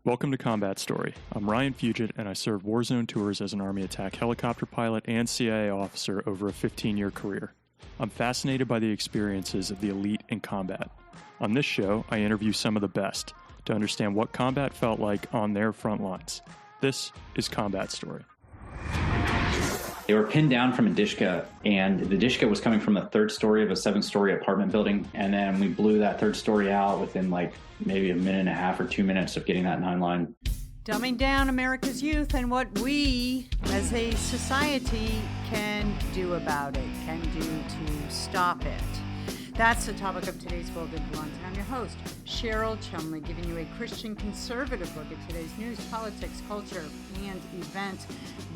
Welcome to Combat Story. I'm Ryan Fugit, and I served Warzone tours as an Army attack helicopter pilot and CIA officer over a 15-year career. I'm fascinated by the experiences of the elite in combat. On this show, I interview some of the best to understand what combat felt like on their front lines. This is Combat Story. They were pinned down from a Dishka, and the Dishka was coming from the third story of a 7-story apartment building. And then we blew that third story out within maybe a minute and a half or 2 minutes of getting that 9-line. Dumbing down America's youth and what we as a society can do about it, can do to stop it. That's the topic of today's Bold and Blunt. And I'm your host, Cheryl Chumley, giving you a Christian conservative look at today's news, politics, culture, and events.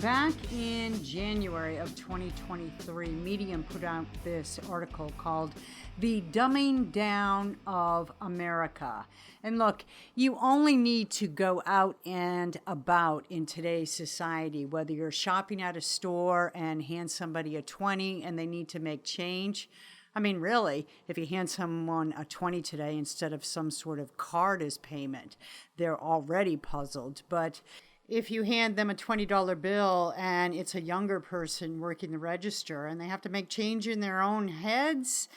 Back in January of 2023, Medium put out this article called The Dumbing Down of America. And look, you only need to go out and about in today's society, whether you're shopping at a store and hand somebody a 20 and they need to make change. I mean, really, if you hand someone a 20 today instead of some sort of card as payment, they're already puzzled. But if you hand them a $20 bill and it's a younger person working the register and they have to make change in their own heads,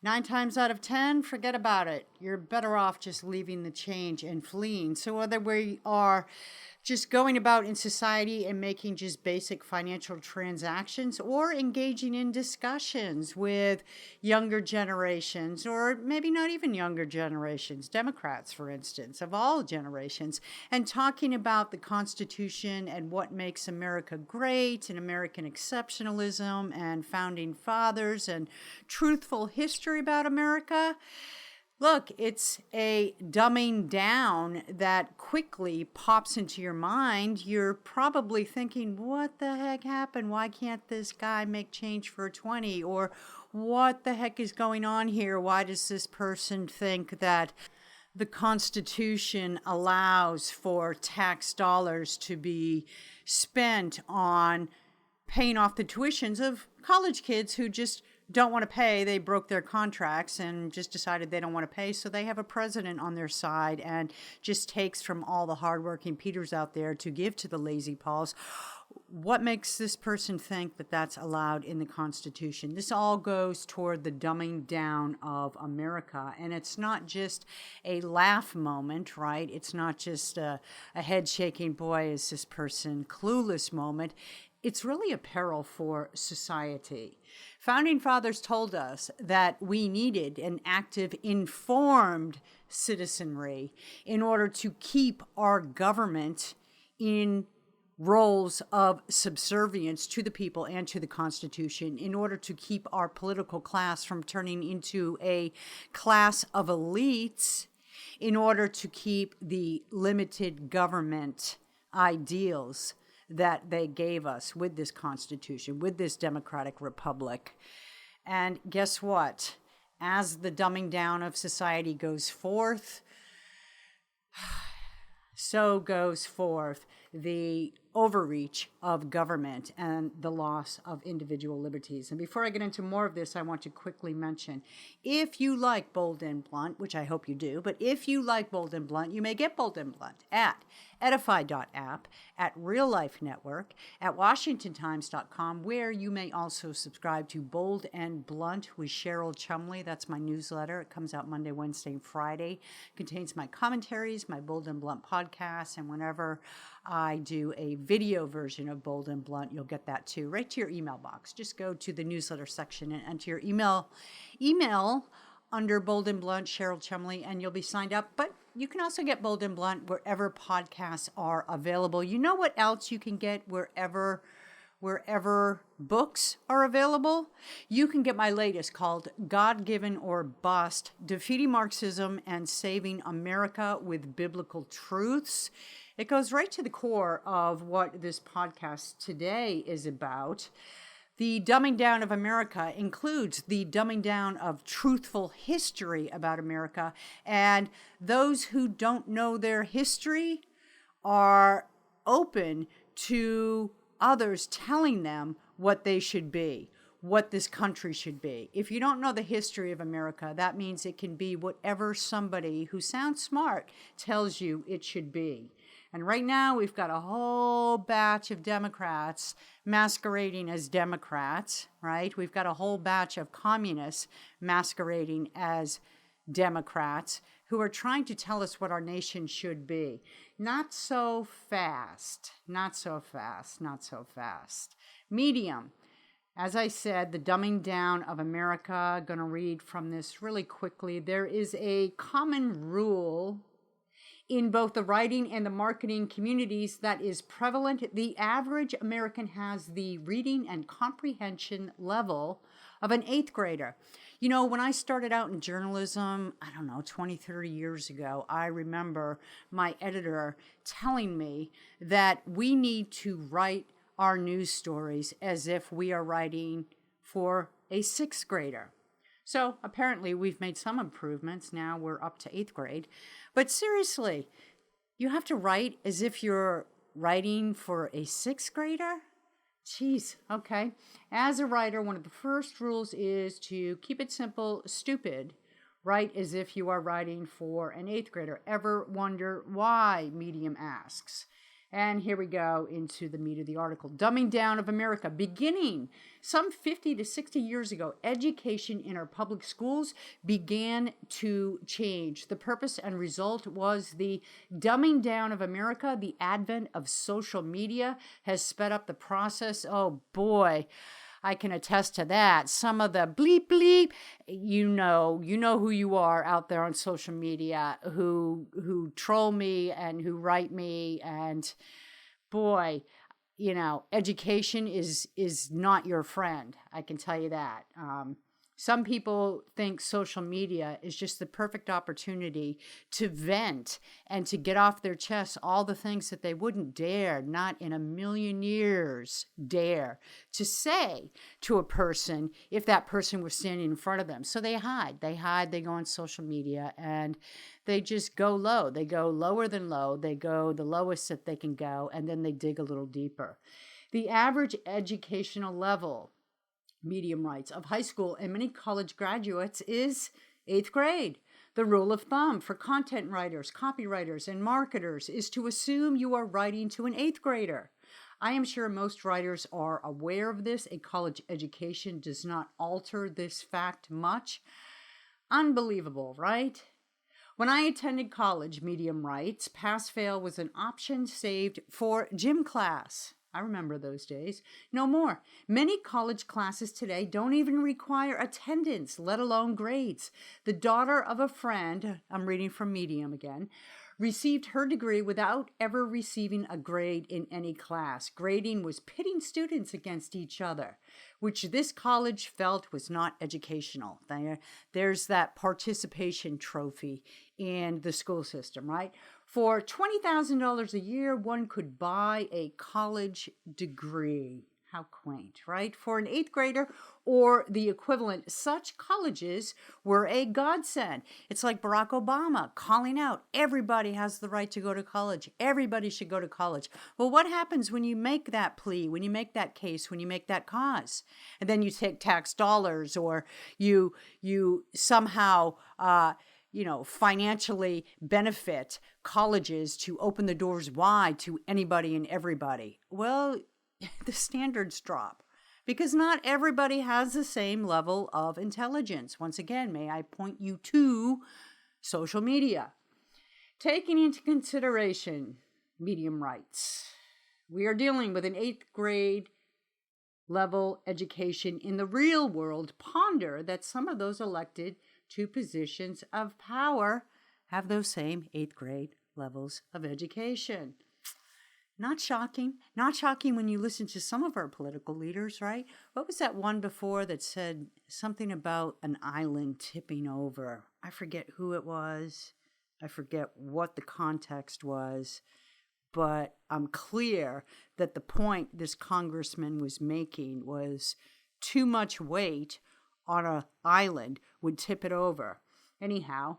9 times out of 10, forget about it. You're better off just leaving the change and fleeing. So whether we are just going about in society and making just basic financial transactions or engaging in discussions with younger generations, or maybe not even younger generations, Democrats, for instance, of all generations, and talking about the Constitution and what makes America great and American exceptionalism and founding fathers and truthful history about America. Look, it's a dumbing down that quickly pops into your mind. You're probably thinking, what the heck happened? Why can't this guy make change for a 20? Or what the heck is going on here? Why does this person think that the Constitution allows for tax dollars to be spent on paying off the tuitions of college kids who just don't want to pay? They broke their contracts and just decided they don't want to pay. So they have a president on their side and just takes from all the hardworking Peters out there to give to the lazy Pauls. What makes this person think that that's allowed in the Constitution? This all goes toward the dumbing down of America. And it's not just a laugh moment, right? It's not just a head shaking, boy, is this person clueless moment. It's really a peril for society. Founding fathers told us that we needed an active, informed citizenry in order to keep our government in roles of subservience to the people and to the Constitution, in order to keep our political class from turning into a class of elites, in order to keep the limited government ideals that they gave us with this Constitution, with this democratic republic. And guess what? As the dumbing down of society goes forth, so goes forth the overreach of government and the loss of individual liberties. And before I get into more of this, I want to quickly mention, if you like Bold and Blunt, which I hope you do, but if you like Bold and Blunt, you may get Bold and Blunt at edify.app, at Real Life Network, at washingtontimes.com, where you may also subscribe to Bold and Blunt with Cheryl Chumley. That's my newsletter. It comes out Monday, Wednesday, and Friday. It contains my commentaries, my Bold and Blunt podcasts, and whenever I do a video version of Bold and Blunt, you'll get that too, right to your email box. Just go to the newsletter section and enter your email under Bold and Blunt, Cheryl Chumley, and you'll be signed up. But you can also get Bold and Blunt wherever podcasts are available. You know what else you can get wherever books are available? You can get my latest called God-Given or Bust, Defeating Marxism and Saving America with Biblical Truths. It goes right to the core of what this podcast today is about. The dumbing down of America includes the dumbing down of truthful history about America, and those who don't know their history are open to others telling them what they should be. what this country should be. If you don't know the history of America, that means it can be whatever somebody who sounds smart tells you it should be. And right now we've got a whole batch of Democrats masquerading as Democrats, right? We've got a whole batch of communists masquerading as Democrats who are trying to tell us what our nation should be. Not so fast, not so fast, not so fast. Medium. As I said, the dumbing down of America, going to read from this really quickly. There is a common rule in both the writing and the marketing communities that is prevalent. The average American has the reading and comprehension level of an 8th grader. You know, when I started out in journalism, 20, 30 years ago, I remember my editor telling me that we need to write our news stories as if we are writing for a 6th grader. So apparently we've made some improvements. Now we're up to 8th grade. But seriously, you have to write as if you're writing for a 6th grader? Jeez, okay. As a writer, one of the first rules is to keep it simple, stupid. Write as if you are writing for an 8th grader. Ever wonder why? Medium asks. And here we go into the meat of the article. Dumbing down of America. Beginning some 50 to 60 years ago, education in our public schools began to change. The purpose and result was the dumbing down of America. The advent of social media has sped up the process. Oh boy, I can attest to that. Some of the bleep bleep, you know who you are out there on social media who troll me and who write me, and boy, education is not your friend. I can tell you that. Some people think social media is just the perfect opportunity to vent and to get off their chests all the things that they wouldn't dare, not in a million years, dare to say to a person if that person was standing in front of them. So they hide, they go on social media, and they just go low. They go lower than low. They go the lowest that they can go, and then they dig a little deeper. The average educational level, Medium writes, of high school and many college graduates is 8th grade. The rule of thumb for content writers, copywriters, and marketers is to assume you are writing to an 8th grader. I am sure most writers are aware of this. A college education does not alter this fact much. Unbelievable, right? When I attended college, Medium writes, pass-fail was an option saved for gym class. I remember those days. No more. Many college classes today don't even require attendance, let alone grades. The daughter of a friend, I'm reading from Medium again, received her degree without ever receiving a grade in any class. Grading was pitting students against each other, which this college felt was not educational. There's that participation trophy in the school system, right? For $20,000 a year, one could buy a college degree. How quaint, right? For an 8th grader or the equivalent, such colleges were a godsend. It's like Barack Obama calling out, everybody has the right to go to college. Everybody should go to college. Well, what happens when you make that plea, when you make that case, when you make that cause? And then you take tax dollars, or you somehow financially benefit colleges to open the doors wide to anybody and everybody. Well, the standards drop because not everybody has the same level of intelligence. Once again, may I point you to social media. Taking into consideration, Medium writes, we are dealing with an 8th grade level education in the real world. Ponder that some of those elected to positions of power have those same 8th grade levels of education. Not shocking. Not shocking when you listen to some of our political leaders, right? What was that one before that said something about an island tipping over? I forget who it was. I forget what the context was. But I'm clear that the point this congressman was making was too much weight on an island would tip it over. Anyhow,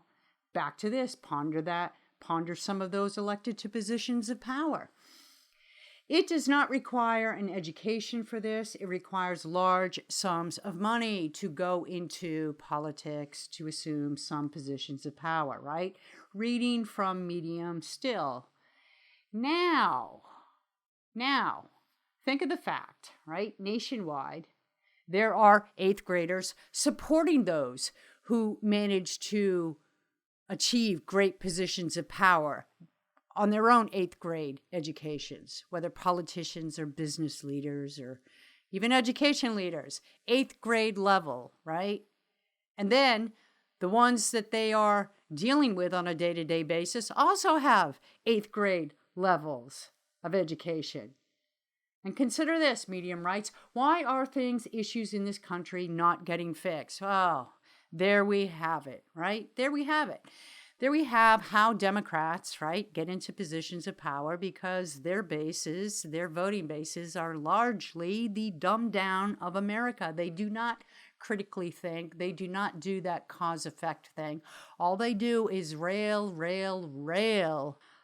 back to this. Ponder that. Ponder some of those elected to positions of power. It does not require an education for this. It requires large sums of money to go into politics, to assume some positions of power, right? Reading from Medium still. Now, think of the fact, right? Nationwide, there are 8th graders supporting those who manage to achieve great positions of power on their own 8th grade educations, whether politicians or business leaders or even education leaders, 8th grade level, right? And then the ones that they are dealing with on a day-to-day basis also have 8th grade levels of education. And consider this, Medium writes, why are issues in this country not getting fixed? Oh, there we have it, right? There we have it. There we have how Democrats, right, get into positions of power because their voting bases are largely the dumbed down of America. They do not critically think. They do not do that cause-effect thing. All they do is rail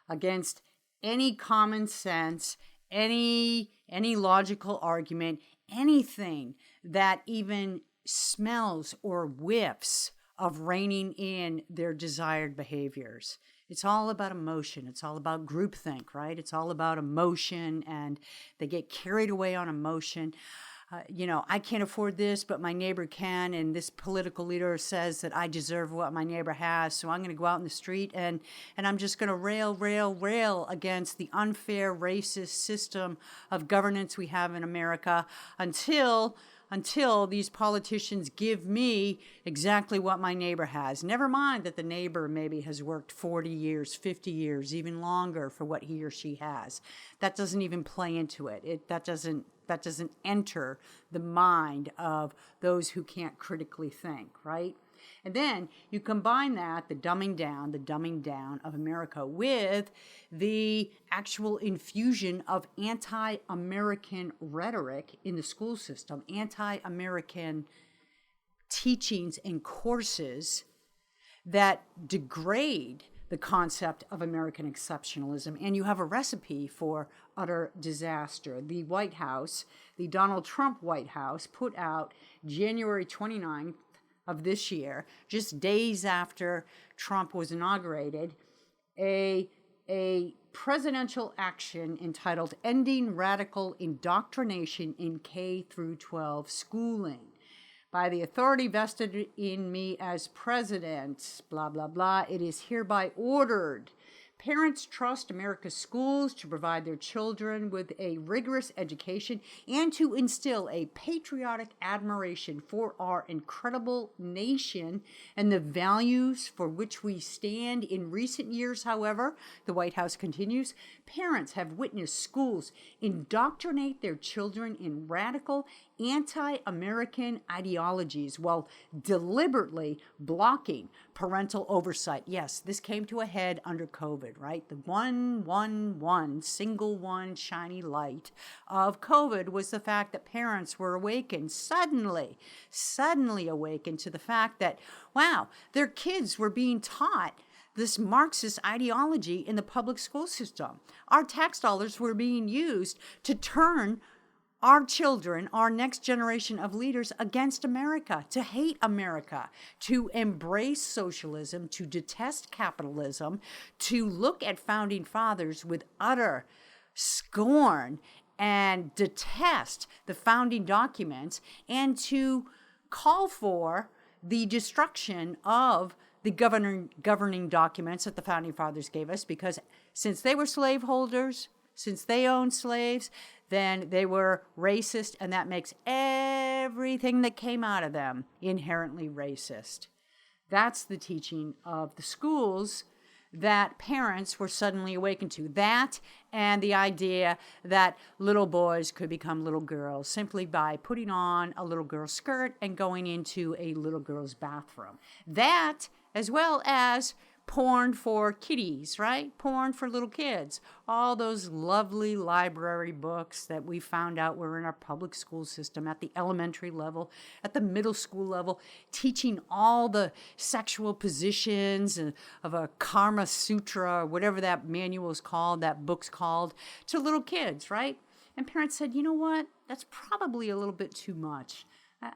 against any common sense, any logical argument, anything that even smells or whiffs of reining in their desired behaviors. It's all about emotion. It's all about groupthink, right? It's all about emotion, and they get carried away on emotion. I can't afford this, but my neighbor can, and this political leader says that I deserve what my neighbor has, so I'm going to go out in the street and I'm just going to rail against the unfair, racist system of governance we have in America until these politicians give me exactly what my neighbor has. Never mind that the neighbor maybe has worked 40 years, 50 years, even longer for what he or she has. That doesn't even play into it. That doesn't enter the mind of those who can't critically think, right? And then you combine that, the dumbing down of America with the actual infusion of anti-American rhetoric in the school system, anti-American teachings and courses that degrade the concept of American exceptionalism, and you have a recipe for utter disaster. The White House, the Donald Trump White House, put out January 29th of this year, just days after Trump was inaugurated, a presidential action entitled Ending Radical Indoctrination in K through 12 Schooling. By the authority vested in me as president, blah, blah, blah, it is hereby ordered. Parents trust America's schools to provide their children with a rigorous education and to instill a patriotic admiration for our incredible nation and the values for which we stand. In recent years, however, the White House continues, parents have witnessed schools indoctrinate their children in radical anti-American ideologies while deliberately blocking parental oversight. Yes, this came to a head under COVID, right? The single one shiny light of COVID was the fact that parents were awakened, suddenly awakened to the fact that, wow, their kids were being taught this Marxist ideology in the public school system. Our tax dollars were being used to turn our children, our next generation of leaders, against America, to hate America, to embrace socialism, to detest capitalism, to look at founding fathers with utter scorn and detest the founding documents, and to call for the destruction of the governing documents that the founding fathers gave us, because since they were slaveholders, since they owned slaves, then they were racist, and that makes everything that came out of them inherently racist. That's the teaching of the schools that parents were suddenly awakened to. That and the idea that little boys could become little girls simply by putting on a little girl's skirt and going into a little girl's bathroom. That, as well as porn for kiddies, right? Porn for little kids. All those lovely library books that we found out were in our public school system at the elementary level, at the middle school level, teaching all the sexual positions of a Karma Sutra or whatever that manual is called, that book's called, to little kids, right? And parents said, you know what? That's probably a little bit too much.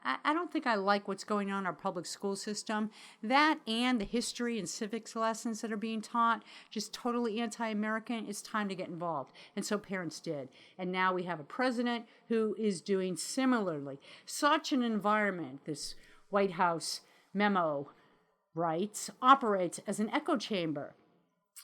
I don't think I like what's going on in our public school system. That and the history and civics lessons that are being taught, just totally anti-American. It's time to get involved. And so parents did. And now we have a president who is doing similarly. Such an environment, this White House memo writes, operates as an echo chamber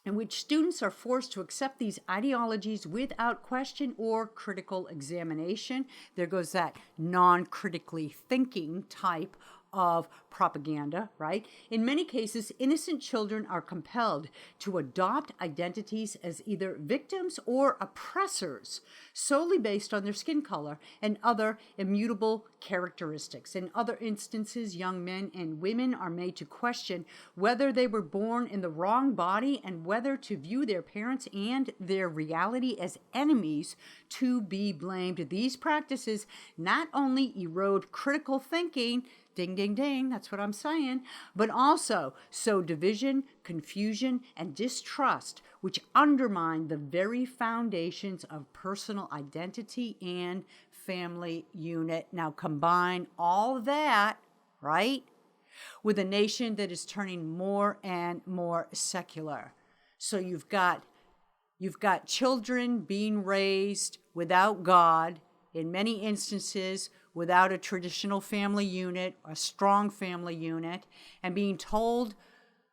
in which students are forced to accept these ideologies without question or critical examination. There goes that non-critically thinking type of propaganda, right? In many cases, innocent children are compelled to adopt identities as either victims or oppressors solely based on their skin color and other immutable characteristics. In other instances, young men and women are made to question whether they were born in the wrong body and whether to view their parents and their reality as enemies to be blamed. These practices not only erode critical thinking, ding, ding, ding, that's what I'm saying, but also sow division, confusion, and distrust, which undermine the very foundations of personal identity and family unit. Now combine all that, right, with a nation that is turning more and more secular. So you've got children being raised without God, in many instances without a traditional family unit, a strong family unit, and being told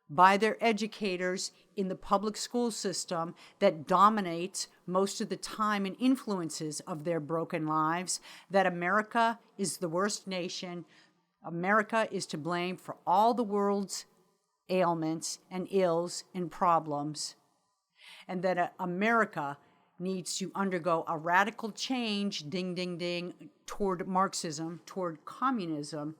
by their educators in the public school system that dominates most of the time and influences of their broken lives, that America is the worst nation, America is to blame for all the world's ailments and ills and problems, and that America needs to undergo a radical change, ding, ding, ding, toward Marxism, toward communism,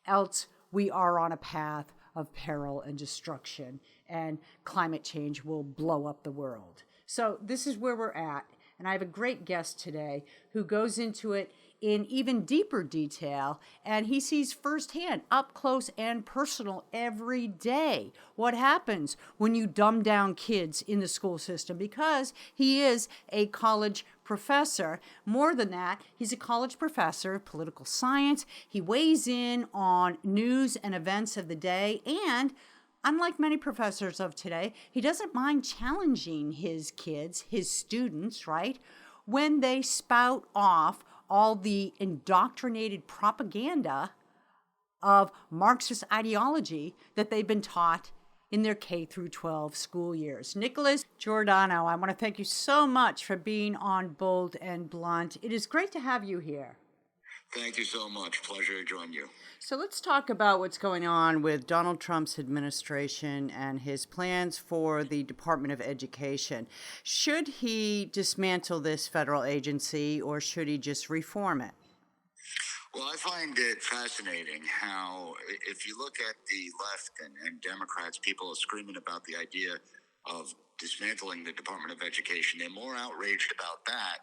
else we are on a path of peril and destruction, and climate change will blow up the world. So this is where we're at, and I have a great guest today who goes into it in even deeper detail, and he sees firsthand, up close and personal every day, what happens when you dumb down kids in the school system, because he is a college professor. More than that, he's a college professor of political science. He weighs in on news and events of the day, and unlike many professors of today, he doesn't mind challenging his kids, his students, right, when they spout off all the indoctrinated propaganda of Marxist ideology that they've been taught in their K through 12 school years. Nicholas Giordano, I want to thank you so much for being on Bold and Blunt. It is great to have you here. Thank you so much. Pleasure to join you. So let's talk about what's going on with Donald Trump's administration and his plans for the Department of Education. Should he dismantle this federal agency, or should he just reform it? Well, I find it fascinating how, if you look at the left and Democrats, people are screaming about the idea of dismantling the Department of Education. They're more outraged about that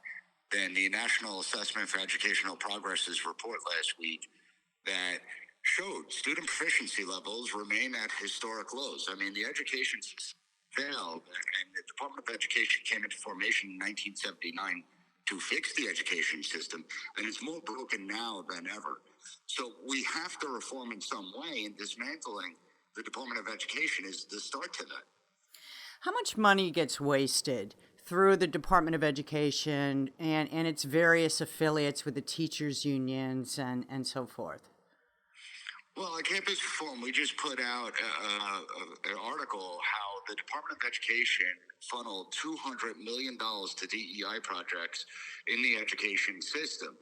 than the National Assessment for Educational Progress's report last week that showed student proficiency levels remain at historic lows. I mean, the education system failed, and the Department of Education came into formation in 1979 to fix the education system, and it's more broken now than ever. So we have to reform in some way, and dismantling the Department of Education is the start to that. How much money gets wasted through the Department of Education and its various affiliates with the teachers' unions and so forth? Well, at Campus Reform, we just put out an article how the Department of Education funneled $200 million to DEI projects in the education system.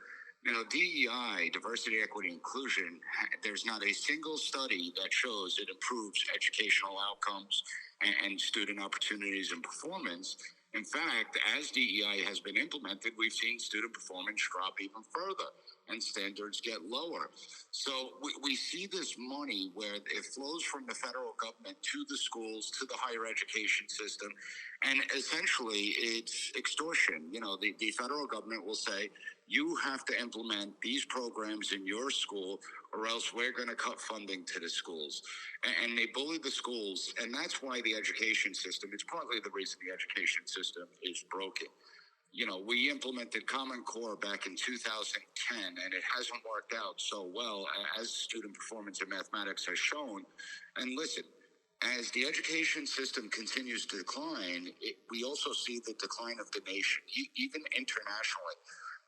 Now, DEI, diversity, equity, inclusion, there's not a single study that shows it improves educational outcomes and student opportunities and performance. In fact, as DEI has been implemented, we've seen student performance drop even further. and standards get lower. So we see this money where it flows from the federal government to the schools, to the higher education system, and essentially it's extortion. You know, the federal government will say, you have to implement these programs in your school or else we're going to cut funding to the schools. And they bully the schools. And that's why the education system, it's partly the reason the education system is broken. You know, we implemented Common Core back in 2010, and it hasn't worked out so well as student performance in mathematics has shown. And listen, as the education system continues to decline, we also see the decline of the nation, even internationally.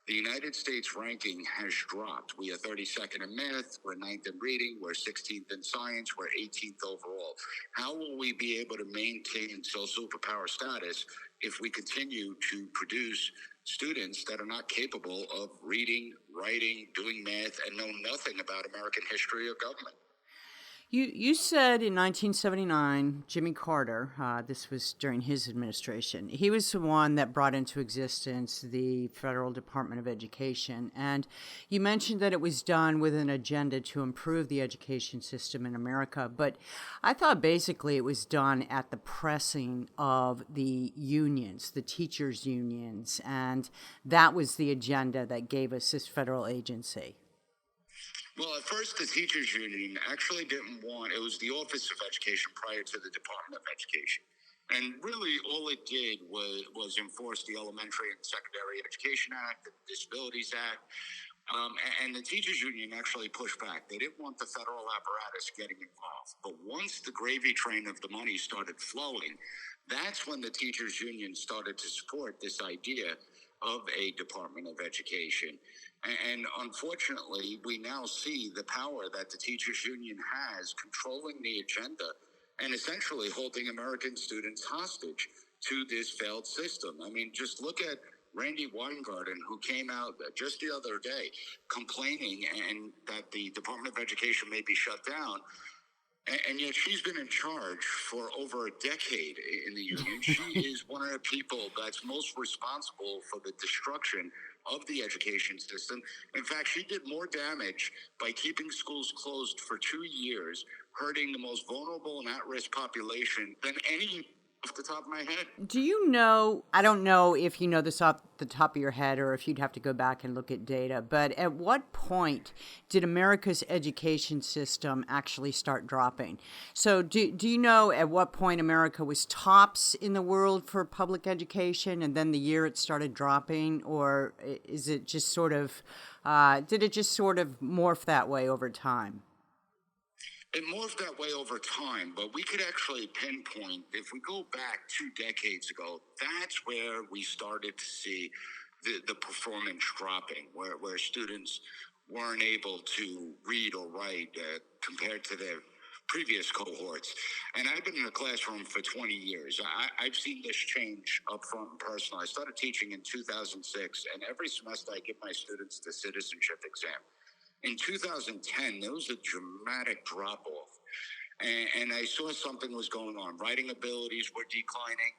The United States ranking has dropped. We are 32nd in math, we're 9th in reading, we're 16th in science, we're 18th overall. How will we be able to maintain superpower status if we continue to produce students that are not capable of reading, writing, doing math, and know nothing about American history or government? You said in 1979, Jimmy Carter, this was during his administration, he was the one that brought into existence the Federal Department of Education. And you mentioned that it was done with an agenda to improve the education system in America. But I thought basically it was done at the pressing of the unions, the teachers' unions. And that was the agenda that gave us this federal agency. Well, at first, the teachers union actually didn't want, it was the Office of Education prior to the Department of Education. And really, all it did was enforce the Elementary and Secondary Education Act, the Disabilities Act. And the teachers union actually pushed back. They didn't want the federal apparatus getting involved. But once the gravy train of the money started flowing, that's when the teachers union started to support this idea of a Department of Education. And unfortunately, we now see the power that the teachers union has controlling the agenda and essentially holding American students hostage to this failed system. I mean, just look at Randy Weingarten, who came out just the other day complaining and that the Department of Education may be shut down. And yet she's been in charge for over a decade in the union. She is one of the people that's most responsible for the destruction of the education system. In fact, she did more damage by keeping schools closed for 2 years, hurting the most vulnerable and at-risk population than any off the top of my head. Do you know, I don't know if you know this off the top of your head or if you'd have to go back and look at data, but at what point did America's education system actually start dropping? So do you know at what point America was tops in the world for public education and then the year it started dropping? Or is it just sort of, did it just sort of morph that way over time? It morphed that way over time, but we could actually pinpoint, if we go back 2 decades ago, that's where we started to see the performance dropping, where students weren't able to read or write compared to their previous cohorts. And I've been in the classroom for 20 years. I've seen this change up front and personal. I started teaching in 2006, and every semester I give my students the citizenship exam. In 2010, there was a dramatic drop-off, and I saw something was going on. Writing abilities were declining,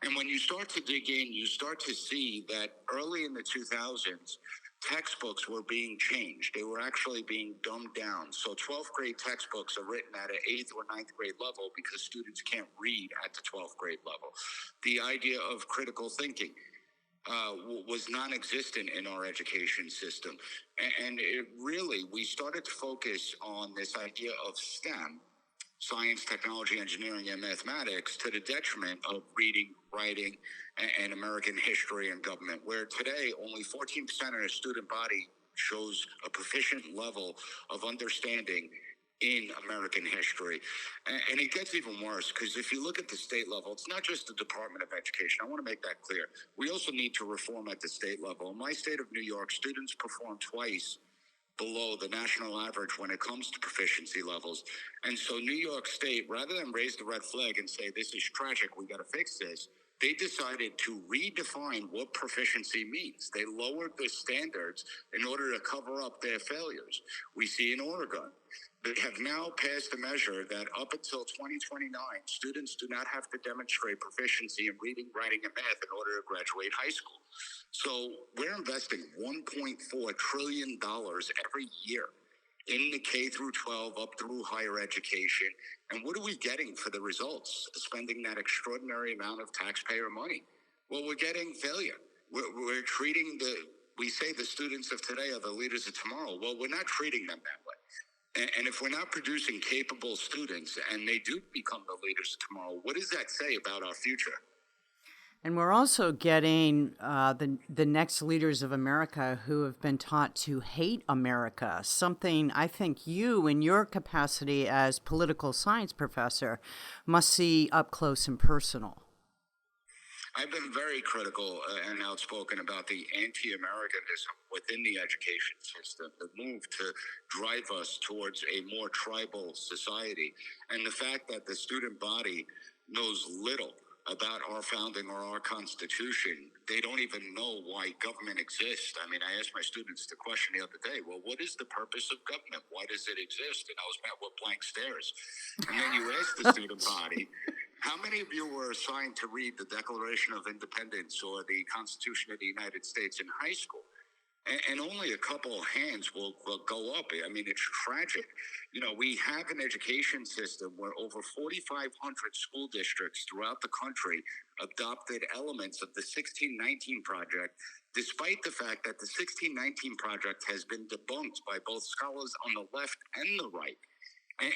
and when you start to dig in, you start to see that early in the 2000s, textbooks were being changed. They were actually being dumbed down. So 12th grade textbooks are written at an 8th or 9th grade level because students can't read at the 12th grade level. The idea of critical thinking was non-existent in our education system. And it really, we started to focus on this idea of STEM, science, technology, engineering, and mathematics, to the detriment of reading, writing, and American history and government, where today only 14% of the student body shows a proficient level of understanding in American history. And it gets even worse because if you look at the state level, it's not just the Department of Education. I want to make that clear. We also need to reform at the state level. In my state of New York, students perform twice below the national average when it comes to proficiency levels. And so New York State, rather than raise the red flag and say, this is tragic, we got to fix this, they decided to redefine what proficiency means. They lowered the standards in order to cover up their failures. We see in Oregon, they have now passed a measure that up until 2029, students do not have to demonstrate proficiency in reading, writing, and math in order to graduate high school. So we're investing $1.4 trillion every year in the K through 12 up through higher education. And what are we getting for the results? Spending that extraordinary amount of taxpayer money. Well, we're getting failure. We're treating we say the students of today are the leaders of tomorrow. Well, we're not treating them that way. And if we're not producing capable students and they do become the leaders of tomorrow, what does that say about our future? And we're also getting the next leaders of America who have been taught to hate America, something I think you, in your capacity as political science professor, must see up close and personal. I've been very critical and outspoken about the anti-Americanism within the education system, the move to drive us towards a more tribal society, and the fact that the student body knows little about our founding or our Constitution. They don't even know why government exists. I mean, I asked my students the question the other day, well, what is the purpose of government? Why does it exist? And I was met with blank stares. And then you ask the student body, how many of you were assigned to read the Declaration of Independence or the Constitution of the United States in high school? And only a couple of hands will go up. I mean, it's tragic. You know, we have an education system where over 4,500 school districts throughout the country adopted elements of the 1619 Project, despite the fact that the 1619 Project has been debunked by both scholars on the left and the right.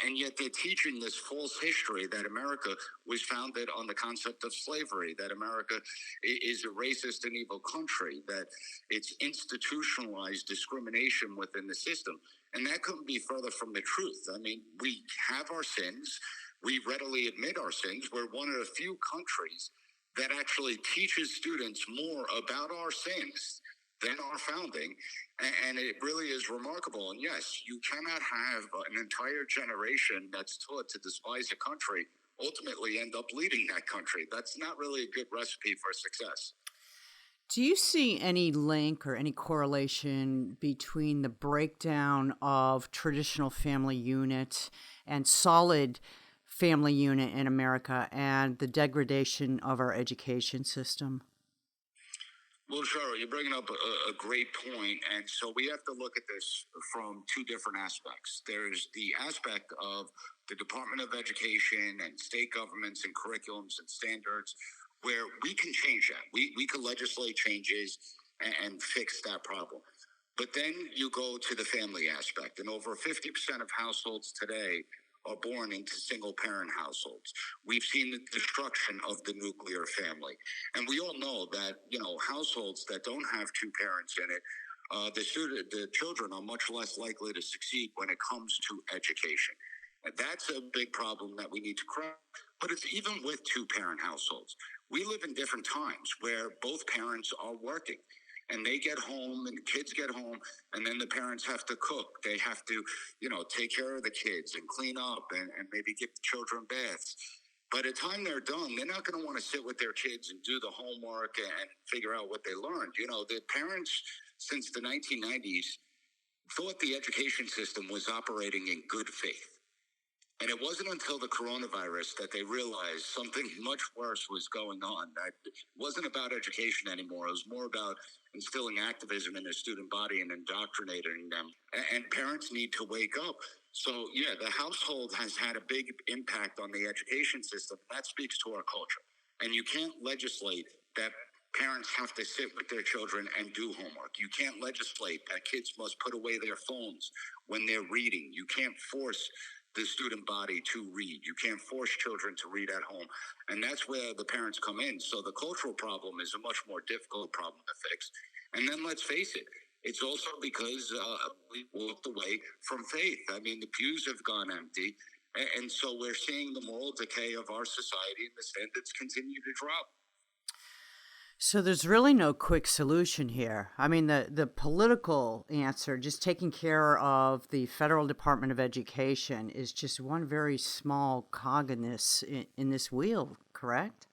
And yet they're teaching this false history that America was founded on the concept of slavery, that America is a racist and evil country, that it's institutionalized discrimination within the system. And that couldn't be further from the truth. I mean, we have our sins. We readily admit our sins. We're one of the few countries that actually teaches students more about our sins than our founding, and it really is remarkable. And yes, you cannot have an entire generation that's taught to despise a country ultimately end up leading that country. That's not really a good recipe for success. Do you see any link or any correlation between the breakdown of traditional family unit and solid family unit in America and the degradation of our education system? Well, Cheryl, you're bringing up a great point. And so we have to look at this from two different aspects. There's the aspect of the Department of Education and state governments and curriculums and standards where we can change that. We can legislate changes and fix that problem. But then you go to the family aspect, and over 50% of households today are born into single-parent households. We've seen the destruction of the nuclear family. And we all know that, you know, households that don't have two parents in it, the children are much less likely to succeed when it comes to education. And that's a big problem that we need to correct. But it's even with two-parent households. We live in different times where both parents are working. And they get home and the kids get home, and then the parents have to cook. They have to, you know, take care of the kids and clean up and maybe give the children baths. By the time they're done, they're not going to want to sit with their kids and do the homework and figure out what they learned. You know, the parents since the 1990s thought the education system was operating in good faith. And it wasn't until the coronavirus that they realized something much worse was going on. It wasn't about education anymore. It was more about instilling activism in the student body and indoctrinating them. And parents need to wake up. So, yeah, the household has had a big impact on the education system. That speaks to our culture. And you can't legislate that parents have to sit with their children and do homework. You can't legislate that kids must put away their phones when they're reading. You can't force the student body to read. You can't force children to read at home. And that's where the parents come in. So the cultural problem is a much more difficult problem to fix. And then let's face it, it's also because we walked away from faith. I mean, the pews have gone empty. And so we're seeing the moral decay of our society, and the standards continue to drop. So there's really no quick solution here. I mean, the political answer, just taking care of the Federal Department of Education, is just one very small cog in this wheel, correct?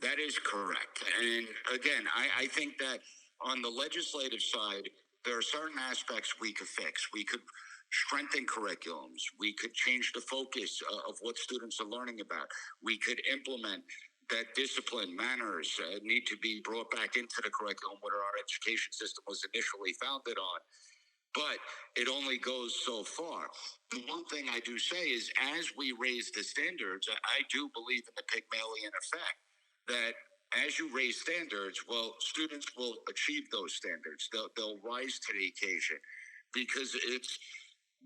That is correct. And again, I think that on the legislative side, there are certain aspects we could fix. We could strengthen curriculums. We could change the focus of what students are learning about. We could implement that discipline, manners need to be brought back into the curriculum, what our education system was initially founded on. But it only goes so far. The one thing I do say is, as we raise the standards, I do believe in the Pygmalion effect, that as you raise standards, well, students will achieve those standards. They'll rise to the occasion, because it's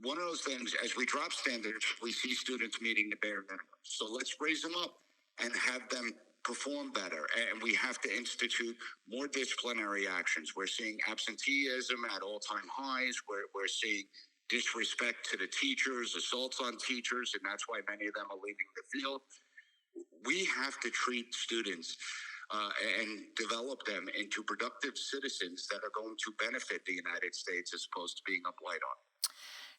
one of those things. As we drop standards, we see students meeting the bare minimum. So let's raise them up and have them perform better. And we have to institute more disciplinary actions. We're seeing absenteeism at all-time highs. We're seeing disrespect to the teachers, assaults on teachers, and that's why many of them are leaving the field. We have to treat students and develop them into productive citizens that are going to benefit the United States, as opposed to being a blight on it.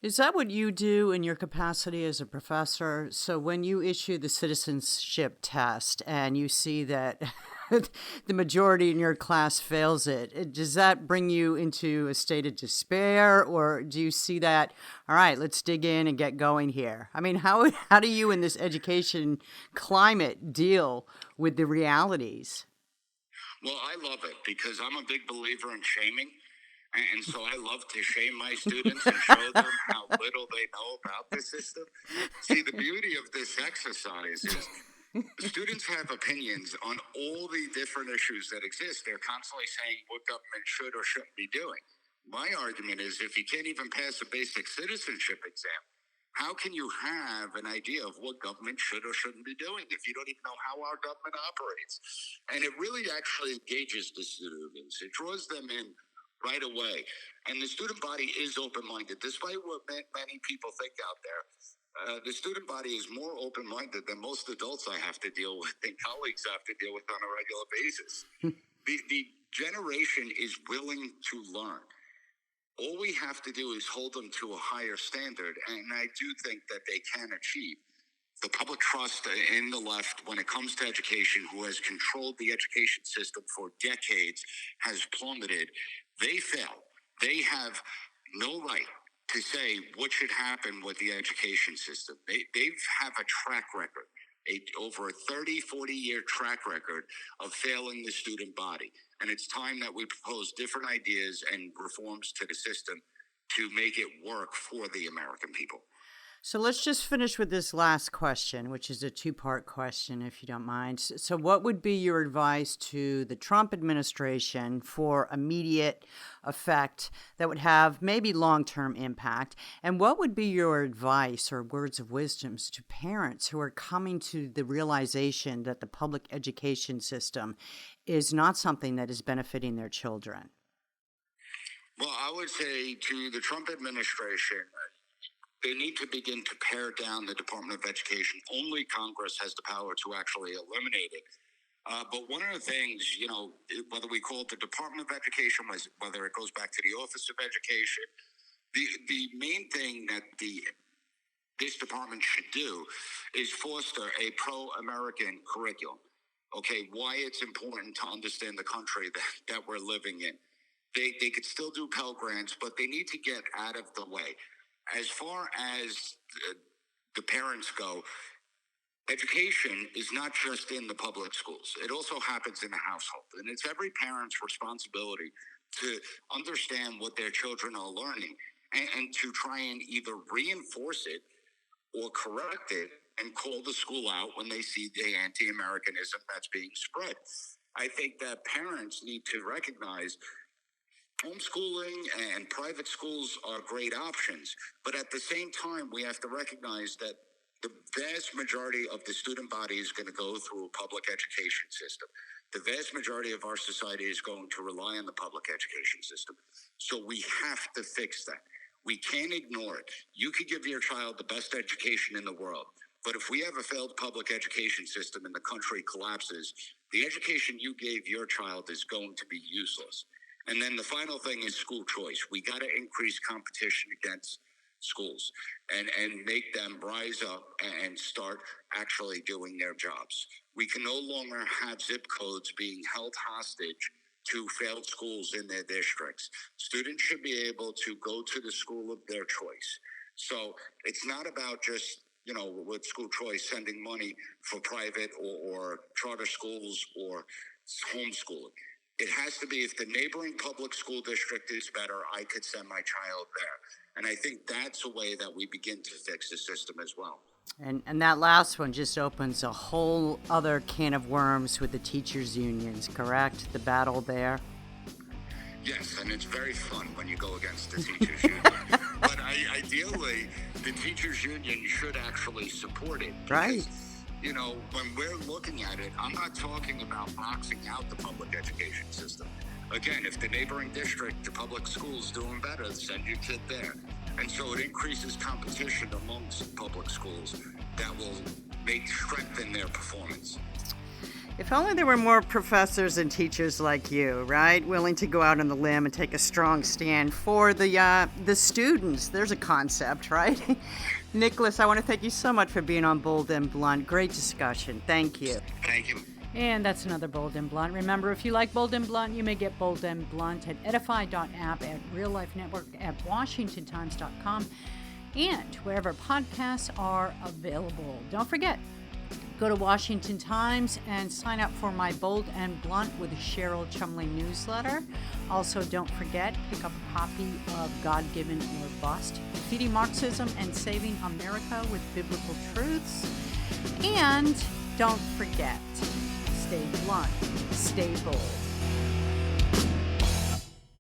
Is that what you do in your capacity as a professor? So when you issue the citizenship test and you see that the majority in your class fails it, does that bring you into a state of despair, or do you see that, all right, let's dig in and get going here? I mean, how do you in this education climate deal with the realities? Well, I love it because I'm a big believer in shaming. And so I love to shame my students and show them how little they know about the system. See, the beauty of this exercise is students have opinions on all the different issues that exist. They're constantly saying what government should or shouldn't be doing. My argument is, if you can't even pass a basic citizenship exam, how can you have an idea of what government should or shouldn't be doing if you don't even know how our government operates? And it really actually engages the students. It draws them in right away. And the student body is open-minded, despite what many people think out there. The student body is more open-minded than most adults I have to deal with and colleagues I have to deal with on a regular basis. The generation is willing to learn. All we have to do is hold them to a higher standard, and I do think that they can achieve. The public trust in the left when it comes to education, who has controlled the education system for decades, has plummeted. They fail. They have no right to say what should happen with the education system. They have a track record, over a 30, 40-year track record of failing the student body. And it's time that we propose different ideas and reforms to the system to make it work for the American people. So let's just finish with this last question, which is a two-part question, if you don't mind. So what would be your advice to the Trump administration for immediate effect that would have maybe long-term impact? And what would be your advice or words of wisdom to parents who are coming to the realization that the public education system is not something that is benefiting their children? Well, I would say to the Trump administration, they need to begin to pare down the Department of Education. Only Congress has the power to actually eliminate it. But one of the things, whether we call it the Department of Education, whether it goes back to the Office of Education, the main thing that this department should do is foster a pro-American curriculum. Okay, why it's important to understand the country that we're living in. They could still do Pell Grants, but they need to get out of the way. As far as the parents go, education is not just in the public schools. It also happens in the household. And it's every parent's responsibility to understand what their children are learning and to try and either reinforce it or correct it and call the school out when they see the anti-Americanism that's being spread. I think that parents need to recognize homeschooling and private schools are great options, but at the same time, we have to recognize that the vast majority of the student body is going to go through a public education system. The vast majority of our society is going to rely on the public education system. So we have to fix that. We can't ignore it. You could give your child the best education in the world, but if we have a failed public education system and the country collapses, the education you gave your child is going to be useless. And then the final thing is school choice. We got to increase competition against schools and make them rise up and start actually doing their jobs. We can no longer have zip codes being held hostage to failed schools in their districts. Students should be able to go to the school of their choice. So it's not about just, with school choice, sending money for private or charter schools or homeschooling. It has to be, if the neighboring public school district is better, I could send my child there. And I think that's a way that we begin to fix the system as well. And that last one just opens a whole other can of worms with the teachers' unions, correct? The battle there. Yes, and it's very fun when you go against the teachers' union. But ideally, the teachers' union should actually support it. Because, right. When we're looking at it, I'm not talking about boxing out the public education system. Again, if the neighboring district, the public school's doing better, send your kid there. And so it increases competition amongst public schools that will strengthen their performance. If only there were more professors and teachers like you, right? Willing to go out on the limb and take a strong stand for the students. There's a concept, right? Nicholas, I want to thank you so much for being on Bold and Blunt. Great discussion. Thank you. Thank you. And that's another Bold and Blunt. Remember, if you like Bold and Blunt, you may get Bold and Blunt at edify.app, at Real Life Network, at WashingtonTimes.com, and wherever podcasts are available. Don't forget, go to Washington Times and sign up for my Bold and Blunt with Cheryl Chumley newsletter. Also, don't forget, pick up a copy of God-Given or Bust, Defeating Marxism and Saving America with Biblical Truths. And don't forget, stay blunt, stay bold.